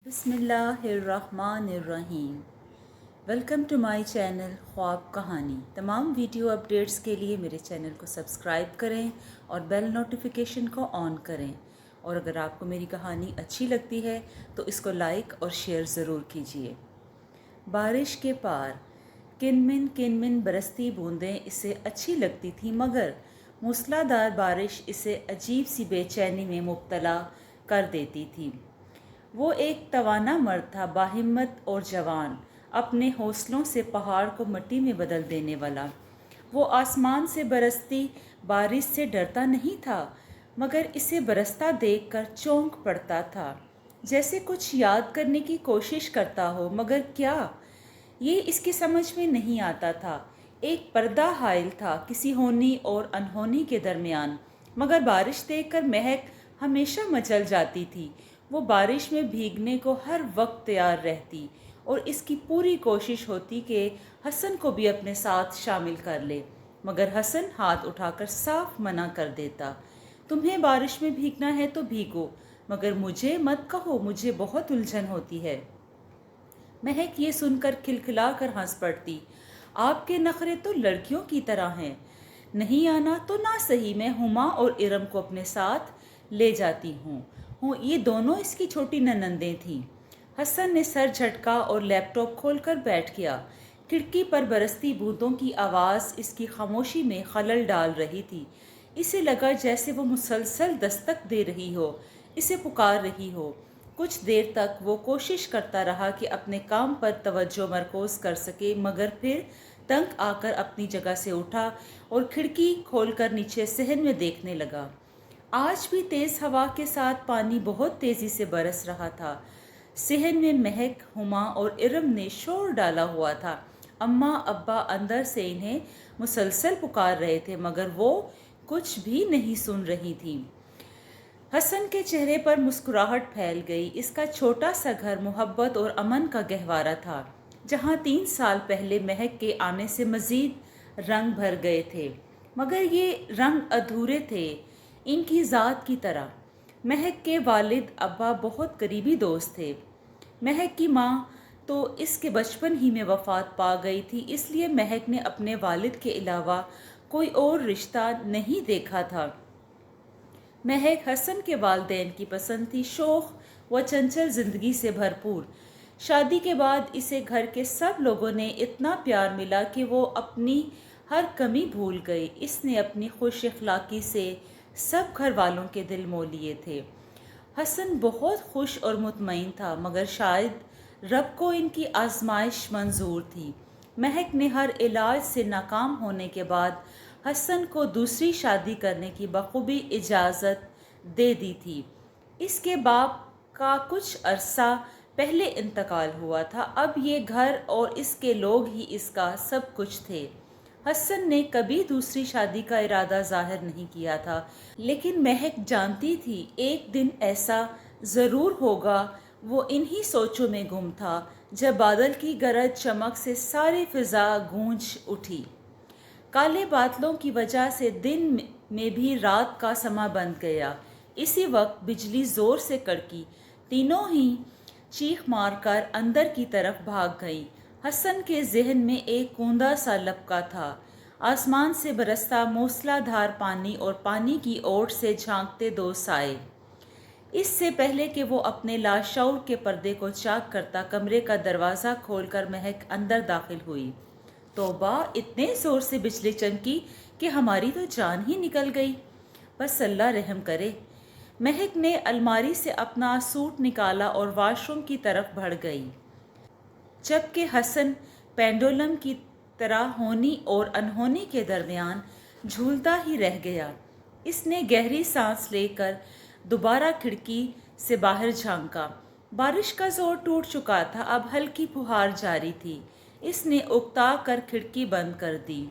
बिस्मिल्लाहिर्रहमानिर्रहीम। Welcome to my channel ख्वाब कहानी। तमाम वीडियो अपडेट्स के लिए मेरे चैनल को सब्सक्राइब करें और बेल नोटिफिकेशन को ऑन करें। और अगर आपको मेरी कहानी अच्छी लगती है तो इसको लाइक और शेयर ज़रूर कीजिए। बारिश के पार किनमिन बरसती बूंदें इसे अच्छी लगती थीं, मगर मूसलाधार बारिश इसे अजीब सी बेचैनी में मुब्तला कर देती थी। वो एक तवाना मर्द था, बाहिम्मत और जवान, अपने हौसलों से पहाड़ को मिट्टी में बदल देने वाला। वो आसमान से बरसती बारिश से डरता नहीं था, मगर इसे बरसता देखकर चौंक पड़ता था, जैसे कुछ याद करने की कोशिश करता हो, मगर क्या, ये इसकी समझ में नहीं आता था। एक पर्दा हाइल था किसी होनी और अनहोनी के दरमियान। मगर बारिश देखकर महक हमेशा मचल जाती थी। वो बारिश में भीगने को हर वक्त तैयार रहती और इसकी पूरी कोशिश होती कि हसन को भी अपने साथ शामिल कर ले, मगर हसन हाथ उठाकर साफ मना कर देता। तुम्हें बारिश में भीगना है तो भीगो, मगर मुझे मत कहो, मुझे बहुत उलझन होती है। महक ये सुनकर खिलखिला कर हंस पड़ती। आपके नखरे तो लड़कियों की तरह हैं। नहीं आना तो ना सही, मैं हुमा और इरम को अपने साथ ले जाती हूँ। ये दोनों इसकी छोटी ननंदें थीं। हसन ने सर झटका और लैपटॉप खोलकर बैठ गया। खिड़की पर बरसती बूंदों की आवाज़ इसकी खामोशी में खलल डाल रही थी। इसे लगा जैसे वो मुसलसल दस्तक दे रही हो, इसे पुकार रही हो। कुछ देर तक वो कोशिश करता रहा कि अपने काम पर तवज्जो मरकूज़ कर सके, मगर फिर तंग आकर अपनी जगह से उठा और खिड़की खोलकर नीचे सहन में देखने लगा। आज भी तेज़ हवा के साथ पानी बहुत तेज़ी से बरस रहा था। सहन में महक, हुमा और इरम ने शोर डाला हुआ था। अम्मा अब्बा अंदर से इन्हें मुसलसल पुकार रहे थे, मगर वो कुछ भी नहीं सुन रही थी। हसन के चेहरे पर मुस्कुराहट फैल गई। इसका छोटा सा घर मोहब्बत और अमन का गहवारा था, जहाँ 3 साल पहले महक के आने से मज़ीद रंग भर गए थे, मगर ये रंग अधूरे थे, इनकी ज़ात की तरह। महक के वालिद अब्बा बहुत करीबी दोस्त थे। महक की माँ तो इसके बचपन ही में वफ़ात पा गई थी, इसलिए महक ने अपने वालिद के अलावा कोई और रिश्ता नहीं देखा था। महक हसन के वालिदैन की पसंद थी, शौक व चंचल ज़िंदगी से भरपूर। शादी के बाद इसे घर के सब लोगों ने इतना प्यार मिला कि वो अपनी हर कमी भूल गई। इसने अपनी खुश अखलाक़ी से सब घर वालों के दिल मोह लिए थे। हसन बहुत खुश और मुतमईन था, मगर शायद रब को इनकी आजमाइश मंजूर थी। महक ने हर इलाज से नाकाम होने के बाद हसन को दूसरी शादी करने की बखूबी इजाज़त दे दी थी। इसके बाप का कुछ अरसा पहले इंतकाल हुआ था। अब ये घर और इसके लोग ही इसका सब कुछ थे। हसन ने कभी दूसरी शादी का इरादा जाहिर नहीं किया था, लेकिन महक जानती थी एक दिन ऐसा ज़रूर होगा। वो इन्हीं सोचों में गुम था जब बादल की गरज चमक से सारी फिजा गूंज उठी। काले बादलों की वजह से दिन में भी रात का समा बंध गया। इसी वक्त बिजली ज़ोर से कड़की। तीनों ही चीख मारकर अंदर की तरफ भाग गईं। हसन के जहन में एक कूंदा सा लपका था। आसमान से बरसता मूसलाधार पानी और पानी की ओट से झांकते 2 साए। इससे पहले कि वो अपने लाशऊर के पर्दे को चाक करता, कमरे का दरवाज़ा खोलकर महक अंदर दाखिल हुई। तौबा, इतने ज़ोर से बिजली चमकी कि हमारी तो जान ही निकल गई। बस अल्लाह रहम करे। महक ने अलमारी से अपना सूट निकाला और वॉशरूम की तरफ बढ़ गई, जबकि हसन पेंडुलम की तरह होनी और अनहोनी के दरमियान झूलता ही रह गया। इसने गहरी सांस लेकर दोबारा खिड़की से बाहर झांका। बारिश का जोर टूट चुका था, अब हल्की फुहार जारी थी। इसने उकता कर खिड़की बंद कर दी।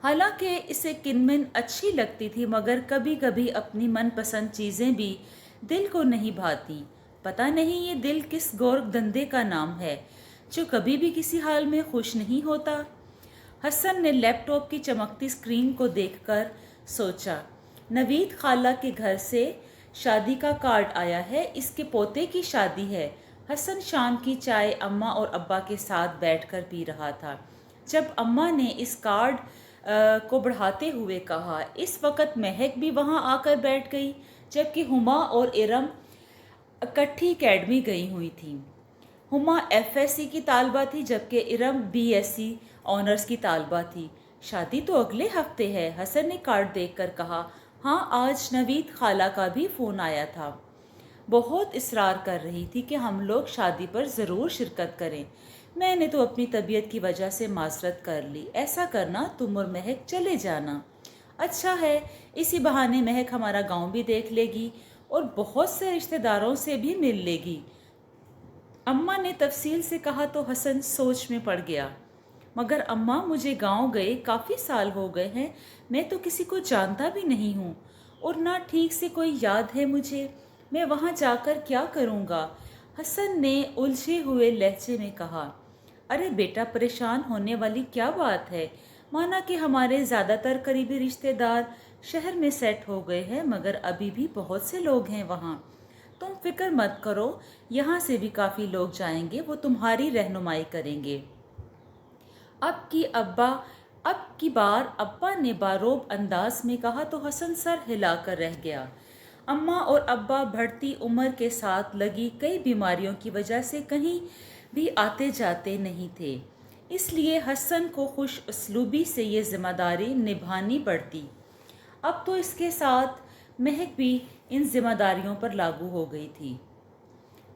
हालांकि इसे किनमिन अच्छी लगती थी, मगर कभी कभी अपनी मनपसंद चीज़ें भी दिल को नहीं भाती। पता नहीं ये दिल किस गोरखधंधे का नाम है जो कभी भी किसी हाल में खुश नहीं होता। हसन ने लैपटॉप की चमकती स्क्रीन को देखकर सोचा, नवीद खाला के घर से शादी का कार्ड आया है, इसके पोते की शादी है। हसन शाम की चाय अम्मा और अब्बा के साथ बैठकर पी रहा था जब अम्मा ने इस कार्ड को बढ़ाते हुए कहा। इस वक्त महक भी वहां आकर बैठ गई, जबकि हुमा और इरम इकट्ठी एकेडमी गई हुई थी। हुमा एफएससी की तालबा थी, जबकि इरम बीएससी ऑनर्स की तालबा थी। शादी तो अगले हफ्ते है, हसन ने कार्ड देखकर कहा। हाँ, आज नवीद खाला का भी फ़ोन आया था। बहुत इसरार कर रही थी कि हम लोग शादी पर ज़रूर शिरकत करें। मैंने तो अपनी तबीयत की वजह से माजरत कर ली। ऐसा करना, तुम और महक चले जाना। अच्छा है, इसी बहाने महक हमारा गांव भी देख लेगी और बहुत से रिश्तेदारों से भी मिल लेगी। अम्मा ने तफसील से कहा तो हसन सोच में पड़ गया। मगर अम्मा, मुझे गांव गए काफ़ी साल हो गए हैं, मैं तो किसी को जानता भी नहीं हूँ और ना ठीक से कोई याद है मुझे। मैं वहाँ जाकर क्या करूँगा? हसन ने उलझे हुए लहजे में कहा। अरे बेटा, परेशान होने वाली क्या बात है? माना कि हमारे ज़्यादातर करीबी रिश्तेदार शहर में सेट हो गए हैं, मगर अभी भी बहुत से लोग हैं वहाँ। तुम फिक्र मत करो, यहाँ से भी काफ़ी लोग जाएंगे, वो तुम्हारी रहनुमाई करेंगे। अब की बार अब्बा ने बारोब अंदाज में कहा तो हसन सर हिलाकर रह गया। अम्मा और अब्बा बढ़ती उम्र के साथ लगी कई बीमारियों की वजह से कहीं भी आते जाते नहीं थे, इसलिए हसन को खुश उसलूबी से ये जिम्मेदारी निभानी पड़ती। अब तो इसके साथ महक भी इन जिम्मेदारियों पर लागू हो गई थी।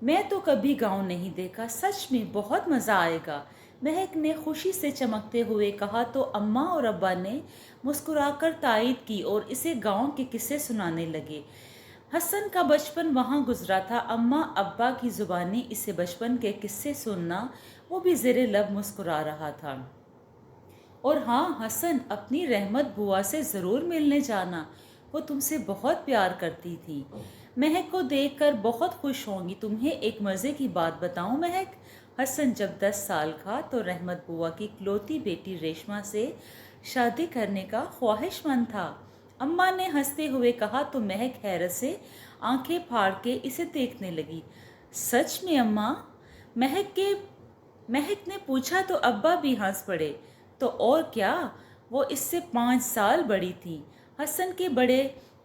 मैं तो कभी गांव नहीं देखा, सच में बहुत मज़ा आएगा, महक ने खुशी से चमकते हुए कहा तो अम्मा और अब्बा ने मुस्कुराकर तायद की और इसे गांव के किस्से सुनाने लगे। हसन का बचपन वहाँ गुजरा था। अम्मा अब्बा की ज़ुबानी इसे बचपन के किस्से सुनना, वो भी ज़ेरे लब मुस्कुरा रहा था। और हाँ हसन, अपनी रहमत बुआ से ज़रूर मिलने जाना, वो तुमसे बहुत प्यार करती थी। महक को देखकर बहुत खुश होंगी। तुम्हें एक मज़े की बात बताऊं महक, हसन जब 10 साल का तो रहमत बुआ की इकलौती बेटी रेशमा से शादी करने का ख्वाहिशमंद था। अम्मा ने हंसते हुए कहा तो महक हैरत से आंखें फाड़ के इसे देखने लगी। सच में अम्मा? महक ने पूछा तो अब्बा भी हंस पड़े। तो और क्या, वो इससे 5 साल बड़ी थी। हसन के बड़े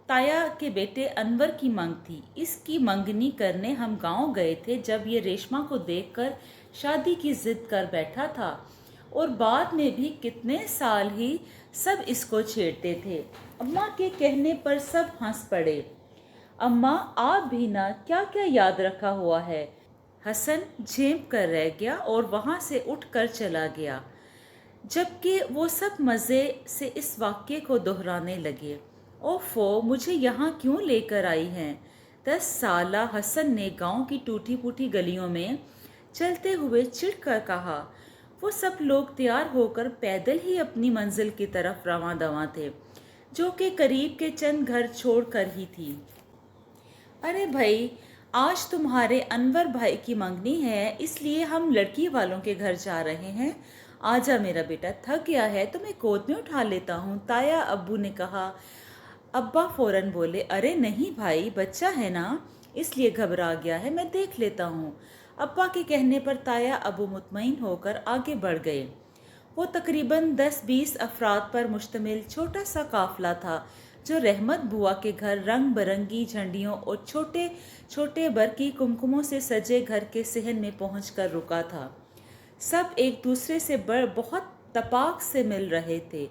ताया के बेटे अनवर की मंग थी। इसकी मंगनी करने हम गांव गए थे जब ये रेशमा को देखकर शादी की जिद कर बैठा था, और बाद में भी कितने साल ही सब इसको छेड़ते थे। अम्मा के कहने पर सब हंस पड़े। अम्मा, आप भी ना क्या क्या याद रखा हुआ है। हसन झेप कर रह गया और वहाँ से उठकर चला गया, जबकि वो सब मज़े से इस वाक़ये को दोहराने लगे। ओफो, मुझे यहाँ क्यों लेकर आई हैं? 10 साला हसन ने गांव की टूटी फूटी गलियों में चलते हुए चिढ़ कर कहा। वो सब लोग तैयार होकर पैदल ही अपनी मंजिल की तरफ रवां दवां थे, जो कि करीब के चंद घर छोड़ कर ही थी। अरे भाई, आज तुम्हारे अनवर भाई की मंगनी है, इसलिए हम लड़की वालों के घर जा रहे हैं। आजा मेरा बेटा, थक गया है तो मैं गोद में उठा लेता हूँ, ताया अब्बू ने कहा। अब्बा फौरन बोले, अरे नहीं भाई, बच्चा है ना, इसलिए घबरा गया है, मैं देख लेता हूँ। अब्बा के कहने पर ताया अब्बू मुतमईन होकर आगे बढ़ गए। वो तकरीबन 10-20 अफराद पर मुश्तमिल छोटा सा काफिला था, जो रहमत बुआ के घर रंग बरंगी झंडियों और छोटे छोटे बरकी कुमकुमों से सजे घर के सहन में पहुंचकर रुका था। सब एक दूसरे से बहुत तपाक से मिल रहे थे।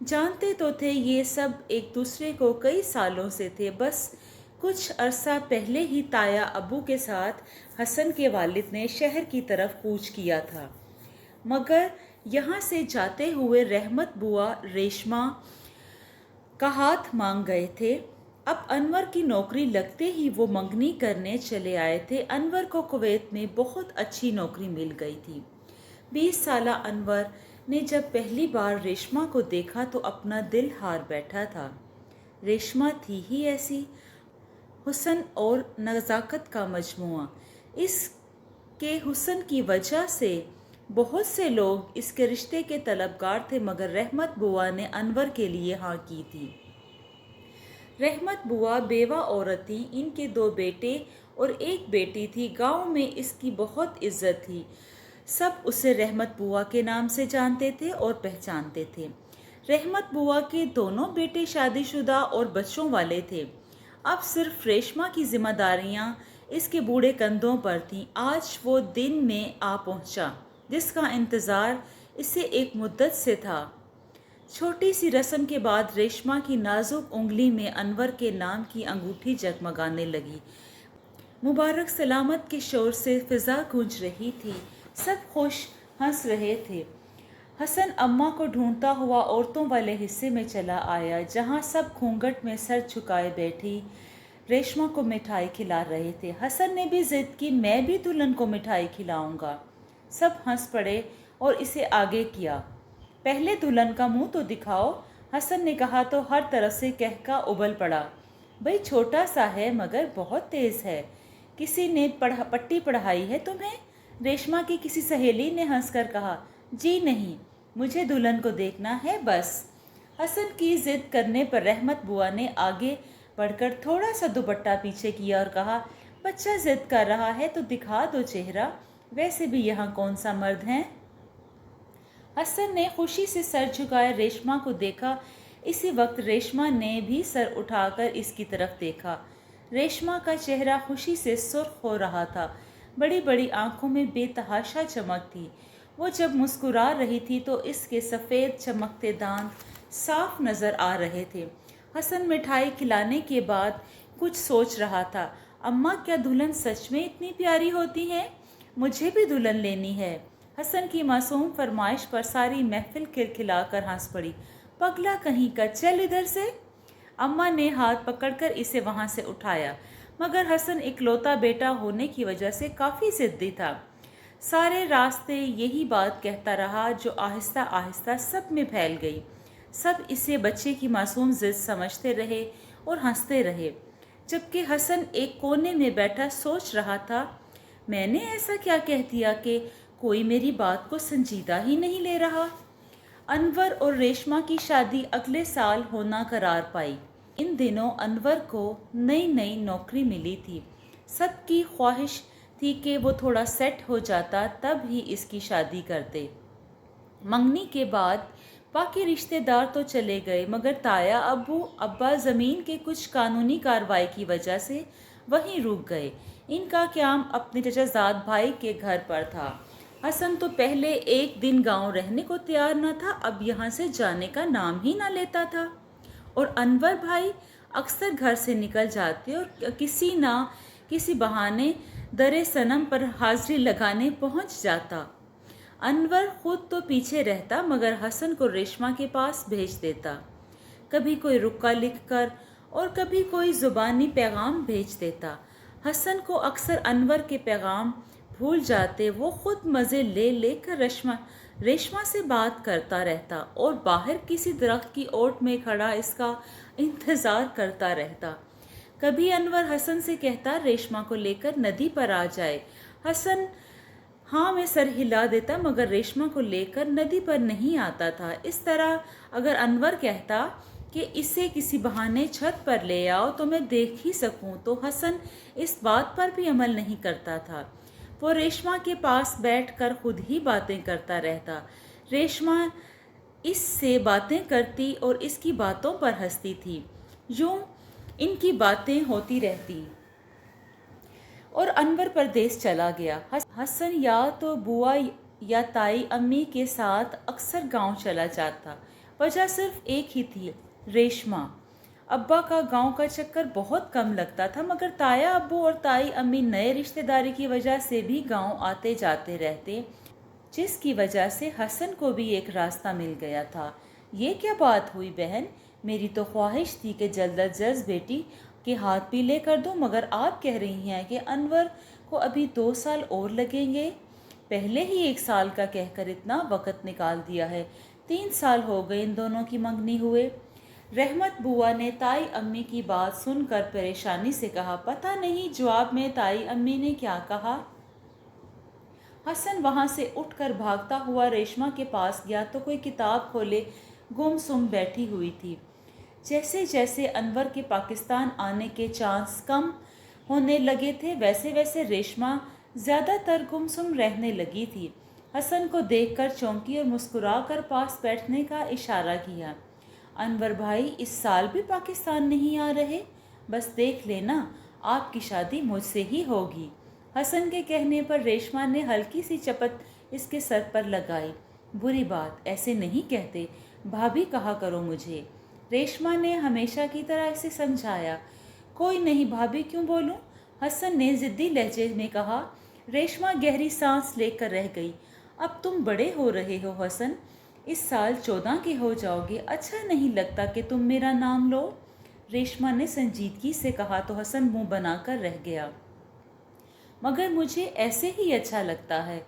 जानते तो थे ये सब एक दूसरे को कई सालों से थे, बस कुछ अरसा पहले ही ताया अब्बू के साथ हसन के वालिद ने शहर की तरफ कूच किया था। मगर यहाँ से जाते हुए रहमत बुआ रेशमा का हाथ मांग गए थे। अब अनवर की नौकरी लगते ही वो मंगनी करने चले आए थे। अनवर को कुवैत में बहुत अच्छी नौकरी मिल गई थी। 20 साला अनवर ने जब पहली बार रेशमा को देखा तो अपना दिल हार बैठा था। रेशमा थी ही ऐसी, हुस्न और नज़ाकत का मजमुआ। इसके हुस्न की वजह से बहुत से लोग इसके रिश्ते के तलबगार थे, मगर रहमत बुआ ने अनवर के लिए हाँ की थी। रहमत बुआ बेवा औरत थी। इनके 2 बेटे और 1 बेटी थी। गांव में इसकी बहुत इज्जत थी। सब उसे रहमत बुआ के नाम से जानते थे और पहचानते थे। रहमत बुआ के दोनों बेटे शादीशुदा और बच्चों वाले थे। अब सिर्फ रेशमा की जिम्मेदारियां इसके बूढ़े कंधों पर थीं। आज वो दिन में आ पहुंचा जिसका इंतज़ार इसे एक मुद्दत से था। छोटी सी रस्म के बाद रेशमा की नाजुक उंगली में अनवर के नाम की अंगूठी जगमगाने लगी। मुबारक सलामत के शोर से फिजा गूंज रही थी। सब खुश हंस रहे थे। हसन अम्मा को ढूंढता हुआ औरतों वाले हिस्से में चला आया, जहां सब घूंघट में सर झुकाए बैठी रेशमा को मिठाई खिला रहे थे। हसन ने भी जिद की, मैं भी दुल्हन को मिठाई खिलाऊंगा। सब हंस पड़े और इसे आगे किया। पहले दुल्हन का मुंह तो दिखाओ, हसन ने कहा तो हर तरफ से कहका उबल पड़ा। भाई छोटा सा है मगर बहुत तेज है। किसी ने पट्टी पढ़ाई है तुम्हें? रेशमा की किसी सहेली ने हंसकर कहा। जी नहीं, मुझे दुल्हन को देखना है बस। हसन की जिद करने पर रहमत बुआ ने आगे बढ़कर थोड़ा सा दुपट्टा पीछे किया और कहा, बच्चा जिद कर रहा है तो दिखा दो चेहरा, वैसे भी यहाँ कौन सा मर्द है। हसन ने खुशी से सर झुकाए रेशमा को देखा। इसी वक्त रेशमा ने भी सर उठाकर इसकी तरफ देखा। रेशमा का चेहरा खुशी से सुर्ख हो रहा था। बड़ी बड़ी आंखों में बेतहाशा चमक थी। वो जब मुस्कुरा रही थी तो इसके सफ़ेद चमकते दांत साफ नज़र आ रहे थे। हसन मिठाई खिलाने के बाद कुछ सोच रहा था। अम्मा, क्या दुल्हन सच में इतनी प्यारी होती है? मुझे भी दुल्हन लेनी है। हसन की मासूम फरमाइश पर सारी महफिल खिलखिलाकर हंस पड़ी। पगला कहीं का, चल इधर से। अम्मा ने हाथ पकड़कर इसे वहां से उठाया, मगर हसन इकलौता बेटा होने की वजह से काफ़ी ज़िद्दी था। सारे रास्ते यही बात कहता रहा जो आहिस्ता आहिस्ता सब में फैल गई। सब इसे बच्चे की मासूम जिद समझते रहे और हंसते रहे, जबकि हसन एक कोने में बैठा सोच रहा था, मैंने ऐसा क्या कह दिया कि कोई मेरी बात को संजीदा ही नहीं ले रहा। अनवर और रेशमा की शादी अगले साल होना करार पाई। इन दिनों अनवर को नई नई नौकरी मिली थी। सबकी ख्वाहिश थी कि वो थोड़ा सेट हो जाता तब ही इसकी शादी करते। मंगनी के बाद बाकी रिश्तेदार तो चले गए, मगर ताया अब्बा ज़मीन के कुछ कानूनी कार्रवाई की वजह से वहीं रुक गए। इनका क़याम अपने चचाजाद भाई के घर पर था। हसन तो पहले एक दिन गांव रहने को तैयार न था, अब यहाँ से जाने का नाम ही ना लेता था। और अनवर भाई अक्सर घर से निकल जाते और किसी बहाने दरे सनम पर हाजिरी लगाने पहुँच जाता। अनवर खुद तो पीछे रहता, मगर हसन को रेशमा के पास भेज देता। कभी कोई रुक्का लिखकर और कभी कोई ज़ुबानी पैगाम भेज देता। हसन को अक्सर अनवर के पैगाम भूल जाते। वो खुद मज़े ले लेकर रेशमा से बात करता रहता और बाहर किसी दरख्त की ओट में खड़ा इसका इंतज़ार करता रहता। कभी अनवर हसन से कहता, रेशमा को लेकर नदी पर आ जाए। हसन हाँ में सर हिला देता, मगर रेशमा को लेकर नदी पर नहीं आता था। इस तरह अगर अनवर कहता कि इसे किसी बहाने छत पर ले आओ तो मैं देख ही सकूं, तो हसन इस बात पर भी अमल नहीं करता था। वो रेशमा के पास बैठकर खुद ही बातें करता रहता। रेशमा इससे बातें करती और इसकी बातों पर हंसती थी। यूं इनकी बातें होती रहती और अनवर परदेस चला गया। हसन या तो बुआ या ताई अम्मी के साथ अक्सर गांव चला जाता। वजह सिर्फ एक ही थी, रेशमा। अब्बा का गांव का चक्कर बहुत कम लगता था, मगर ताया अब्बू और ताई अम्मी नए रिश्तेदारी की वजह से भी गांव आते जाते रहते, जिसकी वजह से हसन को भी एक रास्ता मिल गया था। ये क्या बात हुई बहन? मेरी तो ख्वाहिश थी कि जल्द अज जल्द बेटी के हाथ पीले कर दूं, मगर आप कह रही हैं कि अनवर को अभी 2 साल और लगेंगे। पहले ही 1 साल का कहकर इतना वक़्त निकाल दिया है। 3 साल हो गए इन दोनों की मंगनी हुए। रहमत बुआ ने ताई अम्मी की बात सुनकर परेशानी से कहा। पता नहीं जवाब में ताई अम्मी ने क्या कहा। हसन वहाँ से उठकर भागता हुआ रेशमा के पास गया तो कोई किताब खोले गुमसुम बैठी हुई थी। जैसे जैसे अनवर के पाकिस्तान आने के चांस कम होने लगे थे, वैसे वैसे रेशमा ज़्यादातर गुमसुम रहने लगी थी। हसन को देखकर चौंकी और मुस्कुराकर पास बैठने का इशारा किया। अनवर भाई, इस साल भी पाकिस्तान नहीं आ रहे? बस देख लेना, आपकी शादी मुझसे ही होगी। हसन के कहने पर रेशमा ने हल्की सी चपत इसके सर पर लगाई। बुरी बात, ऐसे नहीं कहते, भाभी कहा करो मुझे। रेशमा ने हमेशा की तरह इसे समझाया। कोई नहीं भाभी, क्यों बोलूं? हसन ने ज़िद्दी लहजे में कहा। रेशमा गहरी सांस लेकर रह गई। अब तुम बड़े हो रहे हो हसन, इस साल 14 के हो जाओगे। अच्छा नहीं लगता कि तुम मेरा नाम लो। रेशमा ने संजीदगी से कहा तो हसन मुंह बनाकर रह गया। मगर मुझे ऐसे ही अच्छा लगता है,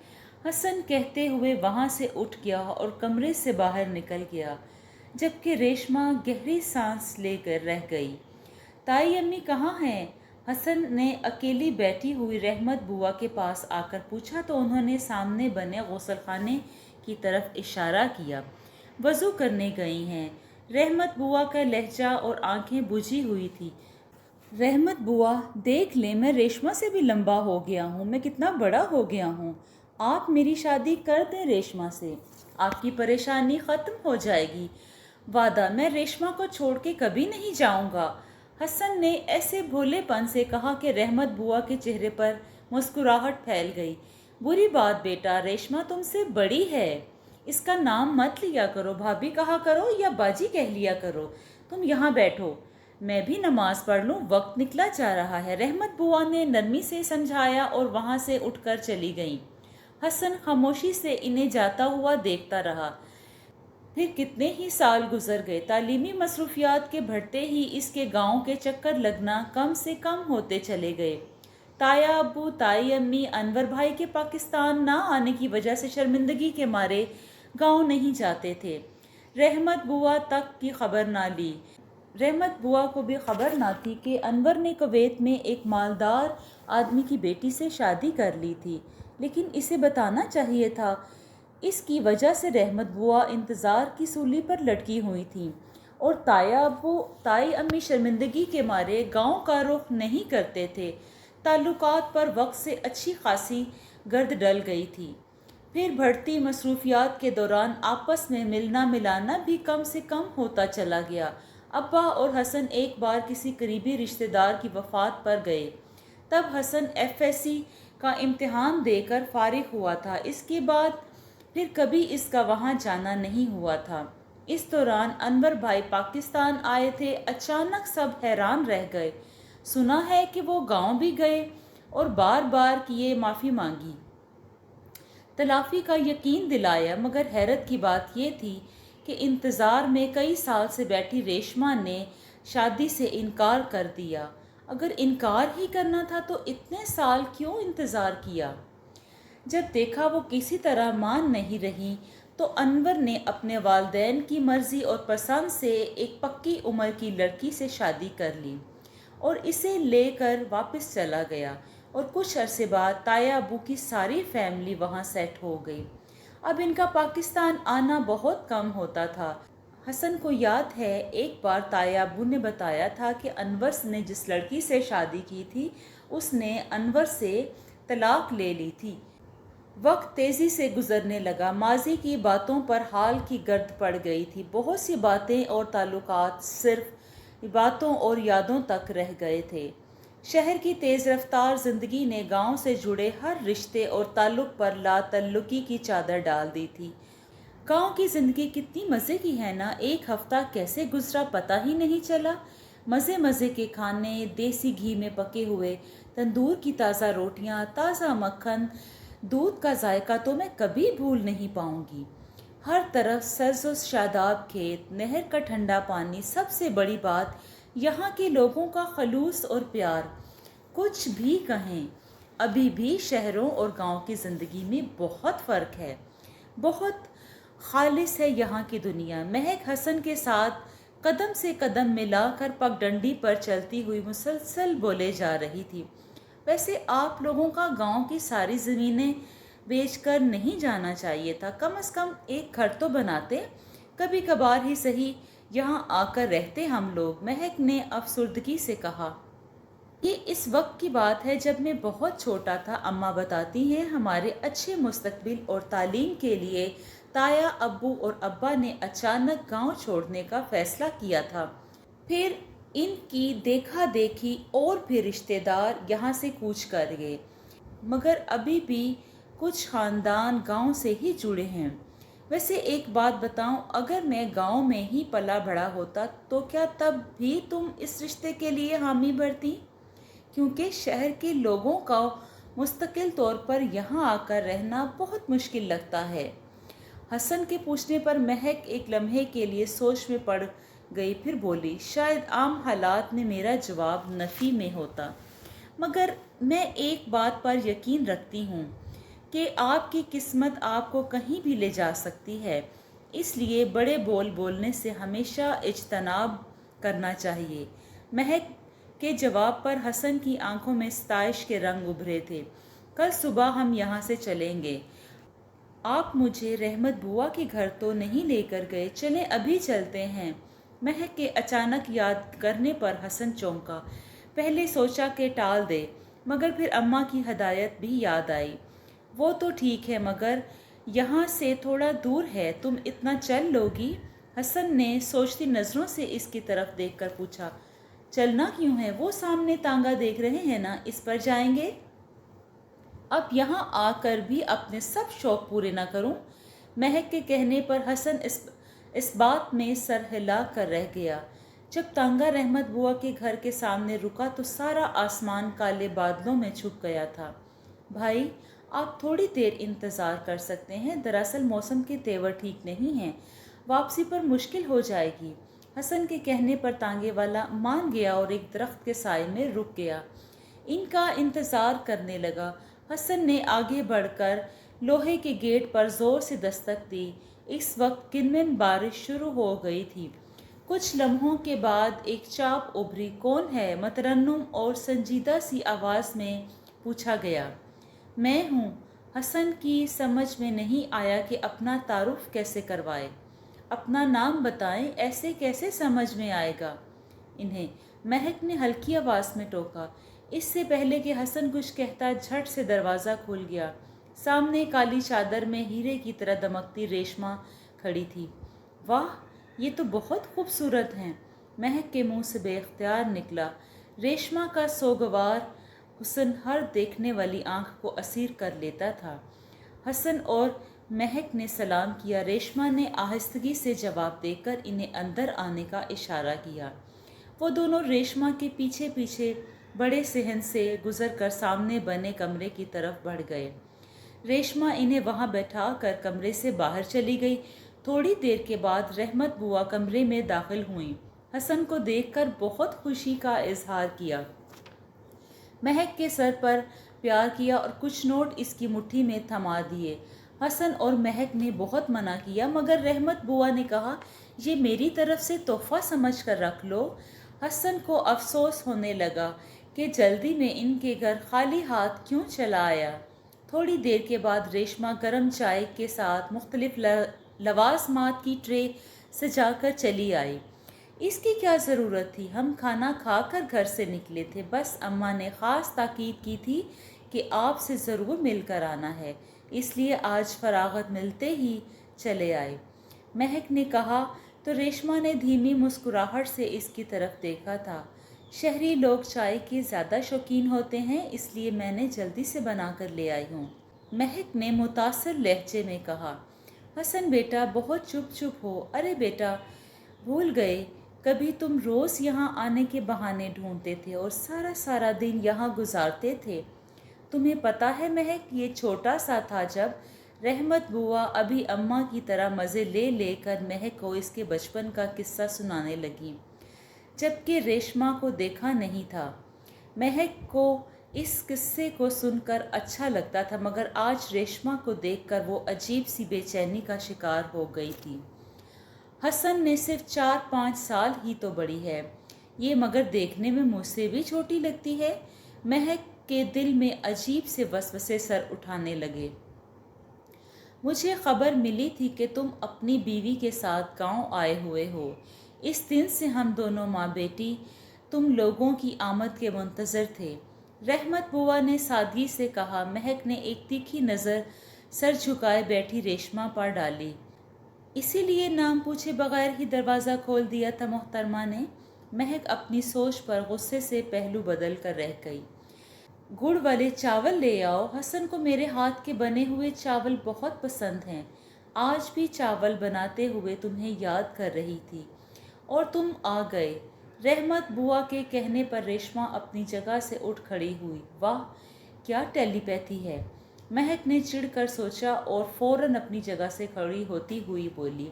हसन कहते हुए वहाँ से उठ गया और कमरे से बाहर निकल गया, जबकि रेशमा गहरी सांस लेकर रह गई। ताई अम्मी कहाँ हैं? हसन ने अकेली बैठी हुई रहमत बुआ के पास आकर पूछा तो उन्होंने सामने बने गौसलखाने की तरफ इशारा किया। वज़ू करने गई हैं। रहमत बुआ का लहजा और आंखें बुझी हुई थी। रहमत बुआ, देख ले, मैं रेशमा से भी लंबा हो गया हूँ, मैं कितना बड़ा हो गया हूँ। आप मेरी शादी कर दें रेशमा से, आपकी परेशानी ख़त्म हो जाएगी। वादा, मैं रेशमा को छोड़ के कभी नहीं जाऊँगा। हसन ने ऐसे भोलेपन से कहा कि रहमत बुआ के चेहरे पर मुस्कुराहट फैल गई। बुरी बात बेटा, रेशमा तुमसे बड़ी है, इसका नाम मत लिया करो, भाभी कहा करो या बाजी कह लिया करो। तुम यहाँ बैठो, मैं भी नमाज पढ़ लूँ, वक्त निकला जा रहा है। रहमत बुआ ने नरमी से समझाया और वहाँ से उठकर चली गईं। हसन खामोशी से इन्हें जाता हुआ देखता रहा। फिर कितने ही साल गुजर गए। तालीमी मसरूफियात के बढ़ते ही इसके गांव के चक्कर लगना कम से कम होते चले गए। ताया अब्बू, ताई अम्मी अनवर भाई के पाकिस्तान ना आने की वजह से शर्मिंदगी के मारे गांव नहीं जाते थे। रहमत बुआ तक की खबर ना ली। रहमत बुआ को भी खबर ना थी कि अनवर ने कुवैत में एक मालदार आदमी की बेटी से शादी कर ली थी, लेकिन इसे बताना चाहिए था। इसकी वजह से रहमत बुआ इंतज़ार की सूली पर लटकी हुई थी और ताया अब्बू, ताई अम्मी शर्मिंदगी के मारे गांव का रुख नहीं करते थे। ताल्लुकात पर वक्त से अच्छी खासी गर्द डल गई थी। फिर बढ़ती मसरूफियात के दौरान आपस में मिलना मिलाना भी कम से कम होता चला गया। अब्बा और हसन एक बार किसी करीबी रिश्तेदार की वफ़ात पर गए। तब हसन FSC का इम्तिहान देकर फारिग हुआ था। इसके बाद फिर कभी इसका वहाँ जाना नहीं हुआ था। इस दौरान अनवर भाई पाकिस्तान आए थे। अचानक सब हैरान रह गए। सुना है कि वो गांव भी गए और बार बार किए माफ़ी मांगी, तलाफ़ी का यकीन दिलाया, मगर हैरत की बात ये थी कि इंतज़ार में कई साल से बैठी रेशमा ने शादी से इनकार कर दिया। अगर इनकार ही करना था तो इतने साल क्यों इंतज़ार किया? जब देखा वो किसी तरह मान नहीं रही तो अनवर ने अपने वालिदैन की मर्ज़ी और पसंद से एक पक्की उम्र की लड़की से शादी कर ली और इसे लेकर वापस चला गया। और कुछ अरसे बाद ताया अबू की सारी फैमिली वहाँ सेट हो गई। अब इनका पाकिस्तान आना बहुत कम होता था। हसन को याद है एक बार ताया अबू ने बताया था कि अनवर ने जिस लड़की से शादी की थी उसने अनवर से तलाक ले ली थी। वक्त तेज़ी से गुजरने लगा। माजी की बातों पर हाल की गर्द पड़ गई थी। बहुत सी बातें और ताल्लुकात सिर्फ बातों और यादों तक रह गए थे। शहर की तेज़ रफ्तार ज़िंदगी ने गांव से जुड़े हर रिश्ते और ताल्लुक़ पर लातल्लुकी की चादर डाल दी थी। गांव की ज़िंदगी कितनी मज़े की है ना। एक हफ़्ता कैसे गुजरा पता ही नहीं चला। मज़े मज़े के खाने, देसी घी में पके हुए तंदूर की ताज़ा रोटियां, ताज़ा मक्खन, दूध का जायका तो मैं कभी भूल नहीं पाऊंगी। हर तरफ सरसों शादाब खेत, नहर का ठंडा पानी, सबसे बड़ी बात यहाँ के लोगों का खलूस और प्यार। कुछ भी कहें, अभी भी शहरों और गांव की ज़िंदगी में बहुत फ़र्क है। बहुत खालिस है यहाँ की दुनिया। महक हसन के साथ कदम से कदम मिलाकर पगडंडी पर चलती हुई मुसलसल बोले जा रही थी। वैसे आप लोगों का गांव की सारी ज़मीनें बेचकर नहीं जाना चाहिए था। कम से कम एक घर तो बनाते, कभी कभार ही सही। यहाँ आकर रहते हम लोग, महक ने अफसुर्दगी से कहा। ये इस वक्त की बात है जब मैं बहुत छोटा था। अम्मा बताती हैं हमारे अच्छे मुस्तकबिल और तालीम के लिए ताया, अब्बू और अब्बा ने अचानक गांव छोड़ने का फैसला किया था। फिर इनकी देखा देखी और भी रिश्तेदार यहाँ से कूच कर गए, मगर अभी भी कुछ ख़ानदान गांव से ही जुड़े हैं। वैसे एक बात बताऊं, अगर मैं गांव में ही पला बड़ा होता तो क्या तब भी तुम इस रिश्ते के लिए हामी भरती? क्योंकि शहर के लोगों का मुस्तकिल तौर पर यहाँ आकर रहना बहुत मुश्किल लगता है। हसन के पूछने पर महक एक लम्हे के लिए सोच में पड़ गई, फिर बोली, शायद आम हालात में मेरा जवाब नफ़ी में होता, मगर मैं एक बात पर यकीन रखती हूँ कि आपकी किस्मत आपको कहीं भी ले जा सकती है, इसलिए बड़े बोल बोलने से हमेशा इज्तनाब करना चाहिए। महक के जवाब पर हसन की आंखों में सताइश के रंग उभरे थे। कल सुबह हम यहाँ से चलेंगे। आप मुझे रहमत बुआ के घर तो नहीं लेकर गए, चलें अभी चलते हैं। महक के अचानक याद करने पर हसन चौंका। पहले सोचा कि टाल दे, मगर फिर अम्मा की हदायत भी याद आई। वो तो ठीक है, मगर यहाँ से थोड़ा दूर है, तुम इतना चल लोगी? हसन ने सोचती नज़रों से इसकी तरफ देखकर पूछा। चलना क्यों है? वो सामने तांगा देख रहे हैं ना, इस पर जाएंगे। अब यहाँ आकर भी अपने सब शौक पूरे ना करूं? महक के कहने पर हसन इस बात में सर हिला कर रह गया। जब तांगा रहमत बुआ के घर के सामने रुका तो सारा आसमान काले बादलों में छुप गया था। भाई, आप थोड़ी देर इंतज़ार कर सकते हैं, दरअसल मौसम के तेवर ठीक नहीं हैं, वापसी पर मुश्किल हो जाएगी। हसन के कहने पर तांगे वाला मान गया और एक दरख्त के साए में रुक गया। इनका इंतज़ार करने लगा। हसन ने आगे बढ़कर लोहे के गेट पर ज़ोर से दस्तक दी। इस वक्त किनमिन बारिश शुरू हो गई थी। कुछ लम्हों के बाद एक चाप उभरी। कौन है? मतरन्नुम और संजीदा सी आवाज़ में पूछा गया। मैं हूँ। हसन की समझ में नहीं आया कि अपना तारुफ कैसे करवाए। अपना नाम बताएं, ऐसे कैसे समझ में आएगा इन्हें? महक ने हल्की आवाज़ में टोका। इससे पहले कि हसन कुछ कहता, झट से दरवाज़ा खुल गया। सामने काली चादर में हीरे की तरह दमकती रेशमा खड़ी थी। वाह, ये तो बहुत खूबसूरत हैं, महक के मुंह से बेख्तियार निकला। रेशमा का सोगवार हुस्न हर देखने वाली आंख को असीर कर लेता था। हसन और महक ने सलाम किया। रेशमा ने आहिस्तगी से जवाब देकर इन्हें अंदर आने का इशारा किया। वो दोनों रेशमा के पीछे पीछे बड़े सहन से गुजरकर सामने बने कमरे की तरफ बढ़ गए। रेशमा इन्हें वहां बैठा कर कमरे से बाहर चली गई। थोड़ी देर के बाद रहमत बुआ कमरे में दाखिल हुई। हसन को देखकर बहुत खुशी का इजहार किया। महक के सर पर प्यार किया और कुछ नोट इसकी मुट्ठी में थमा दिए। हसन और महक ने बहुत मना किया, मगर रहमत बुआ ने कहा, ये मेरी तरफ से तोहफा समझ कर रख लो। हसन को अफसोस होने लगा कि जल्दी में इनके घर खाली हाथ क्यों चला आया। थोड़ी देर के बाद रेशमा गर्म चाय के साथ मुख्तलिफ लवाजमात की ट्रे सजाकर चली आई। इसकी क्या ज़रूरत थी? हम खाना खाकर घर से निकले थे, बस अम्मा ने ख़ास ताकीद की थी कि आपसे ज़रूर मिलकर आना है, इसलिए आज फरागत मिलते ही चले आए, महक ने कहा। तो रेशमा ने धीमी मुस्कुराहट से इसकी तरफ देखा था। शहरी लोग चाय के ज़्यादा शौकीन होते हैं, इसलिए मैंने जल्दी से बना कर ले आई हूँ, महक ने मुतासर लहजे में कहा। हसन बेटा, बहुत चुप चुप हो। अरे बेटा, भूल गए, कभी तुम रोज़ यहाँ आने के बहाने ढूंढते थे और सारा सारा दिन यहाँ गुजारते थे। तुम्हें पता है महक, ये छोटा सा था जब रहमत बुआ अभी अम्मा की तरह मज़े ले लेकर महक को इसके बचपन का किस्सा सुनाने लगी, जबकि रेशमा को देखा नहीं था। महक को इस किस्से को सुनकर अच्छा लगता था, मगर आज रेशमा को देखकर वो अजीब सी बेचैनी का शिकार हो गई थी। हसन ने सिर्फ 4-5 साल ही तो बड़ी है ये, मगर देखने में मुझसे भी छोटी लगती है। महक के दिल में अजीब से वसवसे सर उठाने लगे। मुझे खबर मिली थी कि तुम अपनी बीवी के साथ गांव आए हुए हो। इस दिन से हम दोनों माँ बेटी तुम लोगों की आमद के मुंतज़र थे। रहमत बुआ ने सादगी से कहा। महक ने एक तीखी नज़र सर झुकाए बैठी रेशमा पर डाली। इसीलिए नाम पूछे बगैर ही दरवाज़ा खोल दिया था मोहतरमा ने। महक अपनी सोच पर गुस्से से पहलू बदल कर रह गई। गुड़ वाले चावल ले आओ। हसन को मेरे हाथ के बने हुए चावल बहुत पसंद हैं। आज भी चावल बनाते हुए तुम्हें याद कर रही थी और तुम आ गए। रहमत बुआ के कहने पर रेशमा अपनी जगह से उठ खड़ी हुई। वाह, क्या टेलीपैथी है, महक ने चिढ़कर सोचा और फौरन अपनी जगह से खड़ी होती हुई बोली।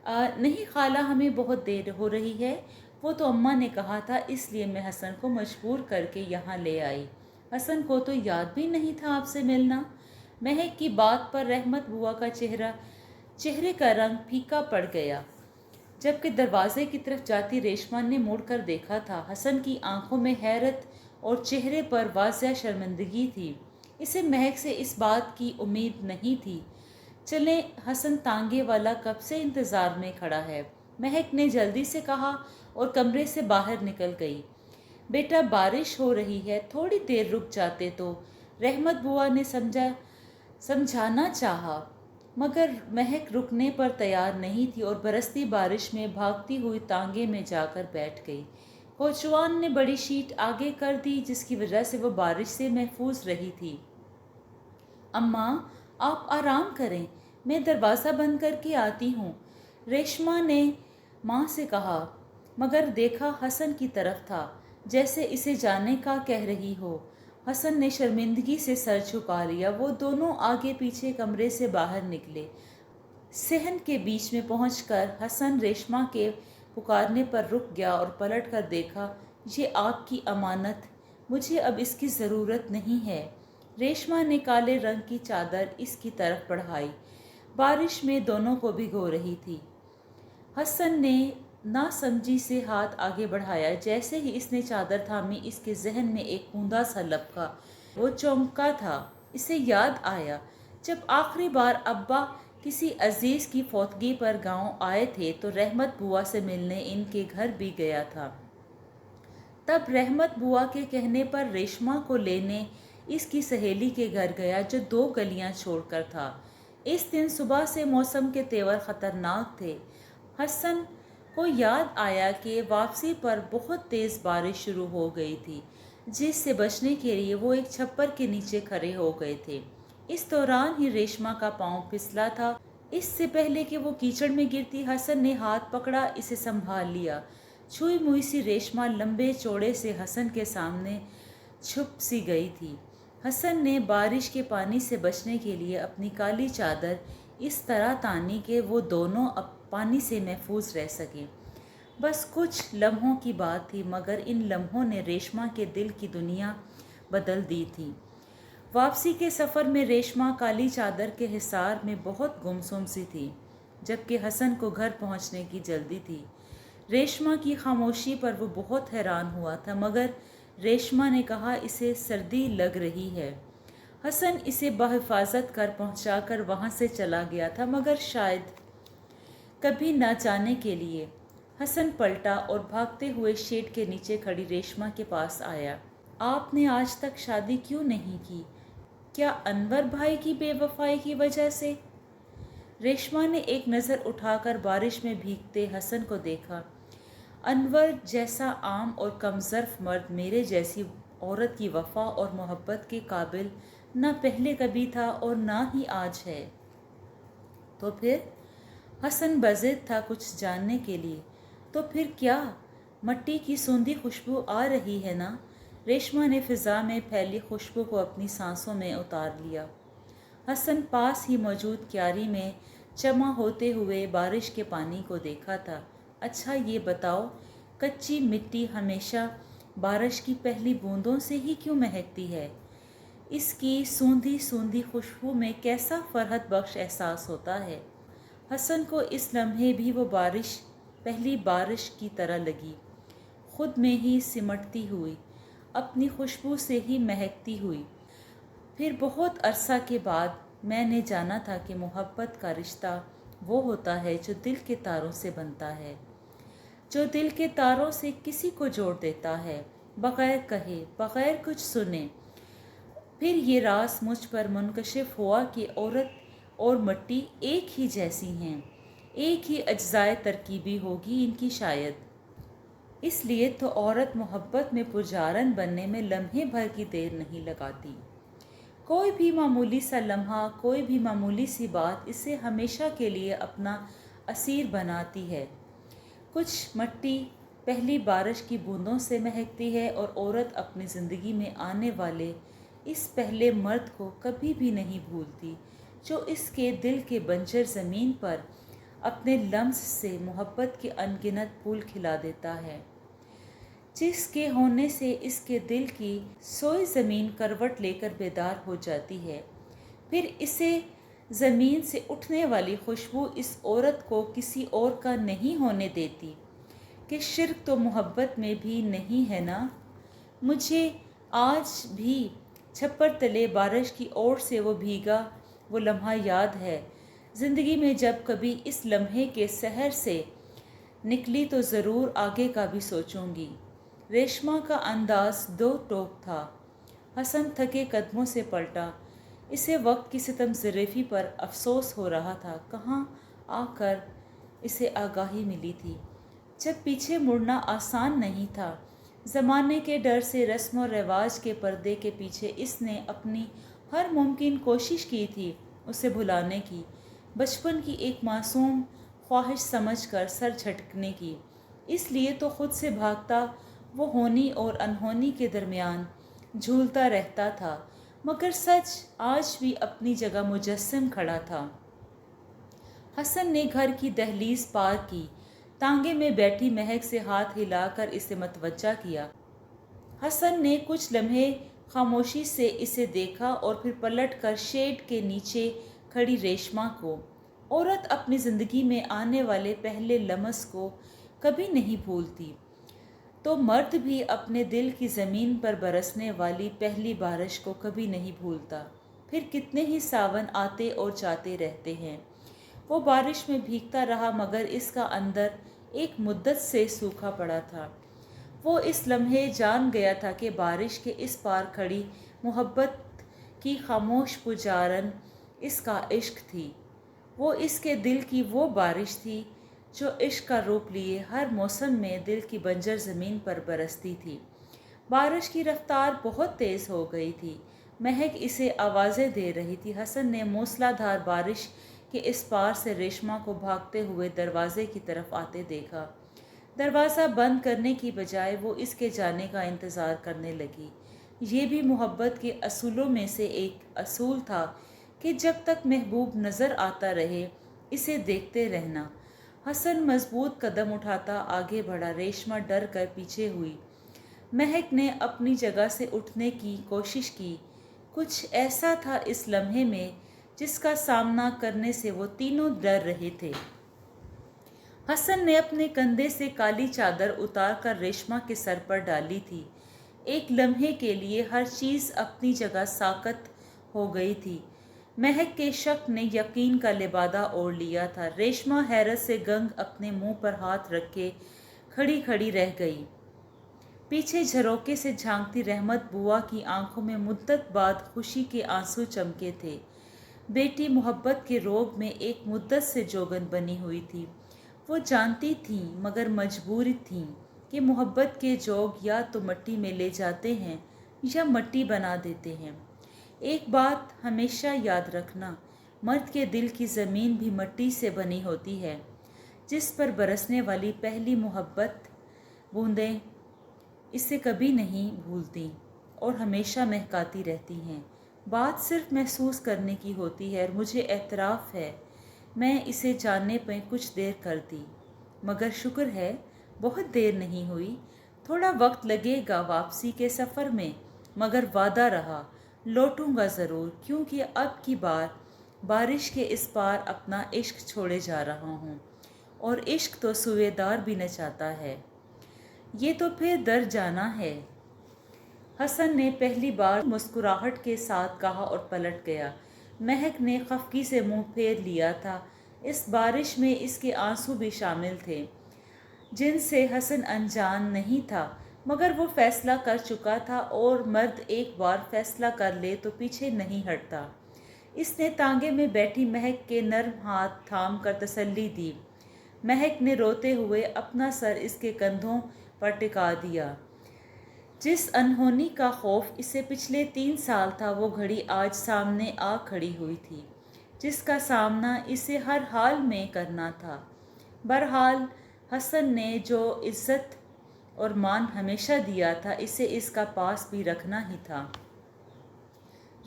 नहीं खाला, हमें बहुत देर हो रही है। वो तो अम्मा ने कहा था, इसलिए मैं हसन को मजबूर करके यहाँ ले आई। हसन को तो याद भी नहीं था आपसे मिलना। महक की बात पर रहमत बुआ का चेहरे का रंग फीका पड़ गया। जबकि दरवाजे की तरफ जाती रेशमा ने मुड़कर देखा था। हसन की आंखों में हैरत और चेहरे पर वाज़िह शर्मिंदगी थी। इसे महक से इस बात की उम्मीद नहीं थी। चलें, हसन तांगे वाला कब से इंतज़ार में खड़ा है, महक ने जल्दी से कहा और कमरे से बाहर निकल गई। बेटा, बारिश हो रही है, थोड़ी देर रुक जाते तो, रहमत बुआ ने समझाना चाहा, मगर महक रुकने पर तैयार नहीं थी और बरसती बारिश में भागती हुई तांगे में जाकर बैठ गई। कोचवान ने बड़ी शीट आगे कर दी, जिसकी वजह से वो बारिश से महफूज रही थी। अम्मा, आप आराम करें, मैं दरवाज़ा बंद करके आती हूँ, रेशमा ने माँ से कहा, मगर देखा हसन की तरफ था, जैसे इसे जाने का कह रही हो। हसन ने शर्मिंदगी से सर झुका लिया। वो दोनों आगे पीछे कमरे से बाहर निकले। सहन के बीच में पहुंचकर हसन रेशमा के पुकारने पर रुक गया और पलट कर देखा। ये आपकी अमानत, मुझे अब इसकी ज़रूरत नहीं है। रेशमा ने काले रंग की चादर इसकी तरफ बढ़ाई। बारिश में दोनों को भिगो रही थी। हसन ने नासमझी से हाथ आगे बढ़ाया। जैसे ही इसने चादर थामी, इसके जहन में एक बूंदा सा लपका। वो चौंका था। इसे याद आया, जब आखिरी बार अब्बा किसी अजीज़ की फौतगी पर गांव आए थे तो रहमत बुआ से मिलने इनके घर भी गया था। तब रहमत बुआ के कहने पर रेशमा को लेने इसकी सहेली के घर गया, जो 2 गलियां छोड़कर था। इस दिन सुबह से मौसम के तेवर ख़तरनाक थे। हसन को याद आया कि वापसी पर बहुत तेज़ बारिश शुरू हो गई थी, जिससे बचने के लिए वो एक छप्पर के नीचे खड़े हो गए थे। इस दौरान ही रेशमा का पाँव फिसला था। इससे पहले कि वो कीचड़ में गिरती, हसन ने हाथ पकड़ा, इसे संभाल लिया। छुई मुई सी रेशमा लंबे चौड़े से हसन के सामने छुप सी गई थी। हसन ने बारिश के पानी से बचने के लिए अपनी काली चादर इस तरह तानी कि वो दोनों अब पानी से महफूज रह सके। बस कुछ लम्हों की बात थी, मगर इन लम्हों ने रेशमा के दिल की दुनिया बदल दी थी। वापसी के सफ़र में रेशमा काली चादर के हिसार में बहुत गुमसुम सी थी, जबकि हसन को घर पहुंचने की जल्दी थी। रेशमा की खामोशी पर वो बहुत हैरान हुआ था, मगर रेशमा ने कहा, इसे सर्दी लग रही है। हसन इसे बहिफाजत कर पहुंचाकर वहां से चला गया था, मगर शायद कभी ना जाने के लिए। हसन पलटा और भागते हुए शेड के नीचे खड़ी रेशमा के पास आया। आपने आज तक शादी क्यों नहीं की? क्या अनवर भाई की बेवफाई की वजह से? रेशमा ने एक नज़र उठाकर बारिश में भीगते हसन को देखा। अनवर जैसा आम और कमज़र्फ मर्द मेरे जैसी औरत की वफ़ा और मोहब्बत के काबिल न पहले कभी था और ना ही आज है। तो फिर? हसन बज़िद था कुछ जानने के लिए। तो फिर क्या? मट्टी की सूंधी खुशबू आ रही है ना? रेशमा ने फ़िज़ा में फैली खुशबू को अपनी सांसों में उतार लिया। हसन पास ही मौजूद क्यारी में जमा होते हुए बारिश के पानी को देखा था। अच्छा ये बताओ, कच्ची मिट्टी हमेशा बारिश की पहली बूंदों से ही क्यों महकती है? इसकी सूंधी सूंधी खुशबू में कैसा फरहत बख्श एहसास होता है। हसन को इस लम्हे भी वो बारिश पहली बारिश की तरह लगी, खुद में ही सिमटती हुई, अपनी खुशबू से ही महकती हुई। फिर बहुत अरसा के बाद मैंने जाना था कि मोहब्बत का रिश्ता वो होता है जो दिल के तारों से बनता है। जो दिल के तारों से किसी को जोड़ देता है, बगैर कहे, बगैर कुछ सुने। फिर ये राज मुझ पर मुनकशिफ हुआ कि औरत और मिट्टी एक ही जैसी हैं, एक ही अज्जाए तरकीबी होगी इनकी शायद। इसलिए तो औरत मोहब्बत में पुजारन बनने में लम्हे भर की देर नहीं लगाती। कोई भी मामूली सा लम्हा, कोई भी मामूली सी बात इसे हमेशा के लिए अपना असीर बनाती है। कुछ मिट्टी पहली बारिश की बूंदों से महकती है और औरत अपनी ज़िंदगी में आने वाले इस पहले मर्द को कभी भी नहीं भूलती, जो इसके दिल के बंजर ज़मीन पर अपने लम्स से मोहब्बत के अनगिनत फूल खिला देता है, जिसके होने से इसके दिल की सोई ज़मीन करवट लेकर बेदार हो जाती है। फिर इसे ज़मीन से उठने वाली खुशबू इस औरत को किसी और का नहीं होने देती कि शिर्क तो मोहब्बत में भी नहीं है ना। मुझे आज भी छप्पर तले बारिश की ओर से वो भीगा वो लम्हा याद है। ज़िंदगी में जब कभी इस लम्हे के सहर से निकली तो ज़रूर आगे का भी सोचूंगी। रेशमा का अंदाज दो टोक था। हसन थके कदमों से पलटा। इसे वक्त की सितम ज़रीफ़ी पर अफसोस हो रहा था। कहाँ आकर इसे आगाही मिली थी, जब पीछे मुड़ना आसान नहीं था। ज़माने के डर से, रस्म और रिवाज के पर्दे के पीछे इसने अपनी हर मुमकिन कोशिश की थी उसे भुलाने की, बचपन की एक मासूम ख्वाहिश समझकर सर झटकने की। इसलिए तो खुद से भागता वो होनी और अनहोनी के दरमियान झूलता रहता था, मगर सच आज भी अपनी जगह मुजस्सिम खड़ा था। हसन ने घर की दहलीज पार की। तांगे में बैठी महक से हाथ हिलाकर इसे मतवज्जा किया। हसन ने कुछ लम्हे खामोशी से इसे देखा और फिर पलटकर शेड के नीचे खड़ी रेशमा को। औरत अपनी ज़िंदगी में आने वाले पहले लम्स को कभी नहीं भूलती, तो मर्द भी अपने दिल की ज़मीन पर बरसने वाली पहली बारिश को कभी नहीं भूलता। फिर कितने ही सावन आते और जाते रहते हैं। वो बारिश में भीगता रहा, मगर इसका अंदर एक मुद्दत से सूखा पड़ा था। वो इस लम्हे जान गया था कि बारिश के इस पार खड़ी मोहब्बत की खामोश पुजारन इसका इश्क थी। वो इसके दिल की वो बारिश थी जो इश्क का रूप लिए हर मौसम में दिल की बंजर ज़मीन पर बरसती थी। बारिश की रफ्तार बहुत तेज़ हो गई थी। महक इसे आवाज़ें दे रही थी। हसन ने मूसलाधार बारिश के इस पार से रेशमा को भागते हुए दरवाजे की तरफ आते देखा। दरवाज़ा बंद करने की बजाय वो इसके जाने का इंतज़ार करने लगी। ये भी मोहब्बत के असूलों में से एक असूल था कि जब तक महबूब नज़र आता रहे इसे देखते रहना। हसन मजबूत कदम उठाता आगे बढ़ा। रेशमा डर कर पीछे हुई। महक ने अपनी जगह से उठने की कोशिश की। कुछ ऐसा था इस लम्हे में जिसका सामना करने से वो तीनों डर रहे थे। हसन ने अपने कंधे से काली चादर उतारकर रेशमा के सर पर डाली थी। एक लम्हे के लिए हर चीज़ अपनी जगह साकत हो गई थी। महक के शक ने यकीन का लिबादा ओढ़ लिया था। रेशमा हैरत से गंग अपने मुंह पर हाथ रखे खड़ी खड़ी रह गई। पीछे झरोके से झांकती रहमत बुआ की आंखों में मुद्दत बाद खुशी के आंसू चमके थे। बेटी मोहब्बत के रोग में एक मुद्दत से जोगन बनी हुई थी। वो जानती थीं मगर मजबूर थीं कि मोहब्बत के जोग या तो मिट्टी में ले जाते हैं या मिट्टी बना देते हैं। एक बात हमेशा याद रखना, मर्द के दिल की ज़मीन भी मिट्टी से बनी होती है, जिस पर बरसने वाली पहली मोहब्बत बूंदें इसे कभी नहीं भूलती और हमेशा महकाती रहती हैं। बात सिर्फ महसूस करने की होती है और मुझे एतराफ़ है मैं इसे जानने पर कुछ देर कर दी, मगर शुक्र है बहुत देर नहीं हुई। थोड़ा वक्त लगेगा वापसी के सफ़र में, मगर वादा रहा लौटूंगा ज़रूर, क्योंकि अब की बार बारिश के इस पार अपना इश्क छोड़े जा रहा हूँ और इश्क तो सूबेदार भी नचाता है। ये तो फिर दर जाना है। हसन ने पहली बार मुस्कुराहट के साथ कहा और पलट गया। महक ने खफकी से मुंह फेर लिया था। इस बारिश में इसके आंसू भी शामिल थे। جن سے حسن انجان نہیں تھا، مگر وہ فیصلہ کر چکا تھا، اور مرد ایک بار فیصلہ کر لے تو پیچھے نہیں ہٹتا۔ اس نے تانگے میں بیٹھی مہک کے نرم ہاتھ تھام کر تسلی دی۔ مہک نے روتے ہوئے اپنا سر اس کے کندھوں پر ٹکا دیا۔ جس انہونی کا خوف اسے پچھلے 3 سال تھا، وہ گھڑی آج سامنے آ کھڑی ہوئی تھی، جس کا سامنا اسے ہر حال میں کرنا تھا۔ بہرحال حسن نے جو عزت اور مان ہمیشہ دیا تھا، اسے اس کا پاس بھی رکھنا ہی تھا۔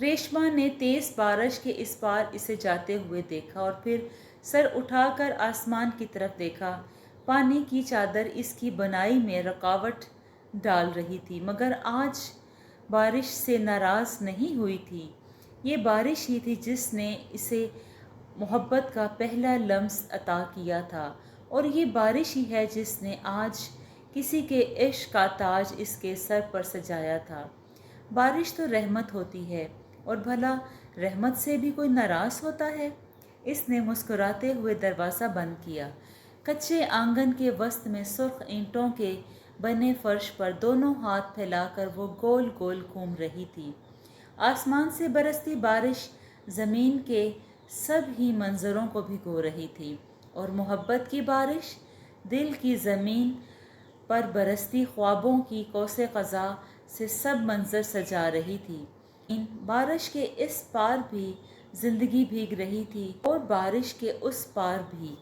ریشما نے تیز بارش کے اس پار اسے جاتے ہوئے دیکھا اور پھر سر اٹھا کر آسمان کی طرف دیکھا۔ پانی کی چادر اس کی بنائی میں رکاوٹ ڈال رہی تھی، مگر آج بارش سے ناراض نہیں ہوئی تھی۔ یہ بارش ہی تھی جس نے اسے محبت کا پہلا لمس عطا کیا تھا، اور یہ بارش ہی ہے جس نے آج کسی کے عشق کا تاج اس کے سر پر سجایا تھا۔ بارش تو رحمت ہوتی ہے، اور بھلا رحمت سے بھی کوئی ناراض ہوتا ہے؟ اس نے مسکراتے ہوئے دروازہ بند کیا۔ کچے آنگن کے وسط میں سرخ اینٹوں کے بنے فرش پر دونوں ہاتھ پھیلا کر وہ گول گول گھوم رہی تھی۔ آسمان سے برستی بارش زمین کے سب ہی منظروں کو بھگو رہی تھی، اور محبت کی بارش دل کی زمین پر برستی خوابوں کی قوس قزح سے سب منظر سجا رہی تھی۔ بارش کے اس پار بھی زندگی بھیگ رہی تھی، اور بارش کے اس پار بھی۔